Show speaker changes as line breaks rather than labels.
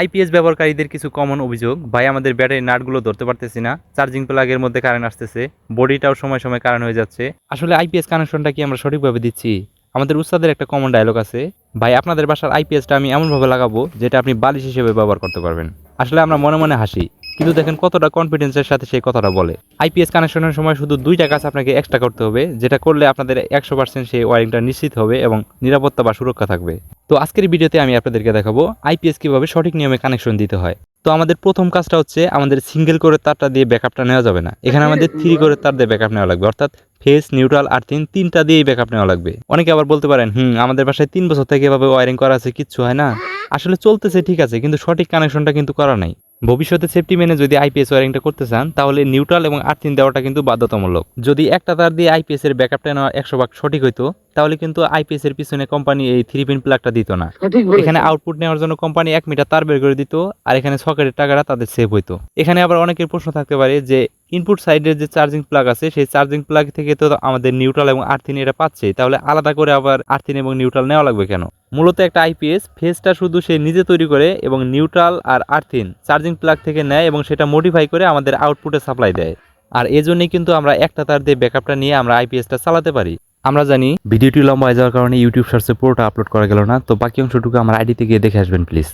IPS ব্যবহারকারীদের কিছু common অভিযোগ, ভাই আমাদের ব্যাটারির নাটগুলো ধরতে পারতেছি না, চার্জিং প্লাগের মধ্যে কারেন্ট আসতেছে, বডিটাও সময় সময় কারেন্ট হয়ে যাচ্ছে। আসলে আইপিএস কানেকশনটা কি আমরা সঠিকভাবে দিচ্ছি? আমাদের উস্তাদের একটা কমন ডায়লগ আছে, ভাই আপনাদের বাসার আইপিএসটা আমি এমনভাবে লাগাবো যেটা আপনি বালিশ হিসেবে ব্যবহার করতে পারবেন। আসলে আমরা মনে মনে হাসি, কিন্তু দেখেন কতটা কনফিডেন্সের সাথে সেই কথাটা বলে। আইপিএস কানেকশনের সময় শুধু দুইটা কাজ আপনাকে এক্সট্রা করতে হবে, যেটা করলে আপনাদের 100% সেই ওয়ারিংটা নিশ্চিত হবে এবং নিরাপত্তা বা সুরক্ষা থাকবে। তো আজকের ভিডিওতে আমি আপনাদেরকে দেখাবো আইপিএস কিভাবে সঠিক নিয়মে কানেকশন দিতে হয়। তো আমাদের প্রথম কাজটা হচ্ছে, আমাদের সিঙ্গেল করে তারটা দিয়ে ব্যাকআপটা নেওয়া যাবে না, এখানে আমাদের 3 করে তার দিয়ে ব্যাকআপ নেওয়া লাগবে, অর্থাৎ ফেস, নিউট্রাল, আর্থিন তিনটা দিয়েই ব্যাকআপ নেওয়া লাগবে। অনেকে আবার বলতে পারেন, আমাদের বাসায় 3 বছর থেকে এভাবে ওয়ারিং করা আছে, কিচ্ছু হয় না। আসলে চলতেছে ঠিক আছে, কিন্তু সঠিক কানেকশনটা কিন্তু করা নাই। ভবিষ্যতে সেফটি মেনে যদি আইপিএস ওয়ারিংটা করতে চান, তাহলে নিউট্রাল এবং আর্থিন দেওয়াটা কিন্তু বাধ্যতামূলক। যদি একটা তার দিয়ে আইপিএস এর ব্যাকআপটা নেওয়া 100 ভাগ সঠিক হইতো, তাহলে কিন্তু আইপিএস এর পিছনে কোম্পানি এই 3 পিন প্লাগটা দিত না। এখানে আউটপুট নেওয়ার জন্য কোম্পানি 1 মিটার তার বের করে দিত, আর এখানে সকেটের টাকাটা তাদের সেভ হইতো। এখানে আবার অনেকের প্রশ্ন থাকতে পারে যে ইনপুট সাইডের যে চার্জিং প্লাগ আছে, সেই চার্জিং প্লাগ থেকে তো আমাদের নিউট্রাল এবং আর্থিন এটা পাচ্ছে, তাহলে আলাদা করে আবার আর্থিন এবং নিউট্রাল নেওয়া লাগবে কেন? মূলত একটা আইপিএস ফেসটা শুধু সে নিজে তৈরি করে এবং নিউট্রাল আর আর্থিন চার্জিং প্লাগ থেকে নেয় এবং সেটা মডিফাই করে আমাদের আউটপুটে সাপ্লাই দেয়। আর এজন্যই কিন্তু আমরা একটা তার দিয়ে ব্যাকআপটা নিয়ে আমরা আইপিএসটা চালাতে পারি। আমরা জানি ভিডিওটি লম্বা হয়ে যাওয়ার কারণে ইউটিউব সার্চে পুরোটা আপলোড করা গেল না, তো বাকি অংশটুকু আমার আইডিতে গিয়ে দেখে আসবেন প্লিজ।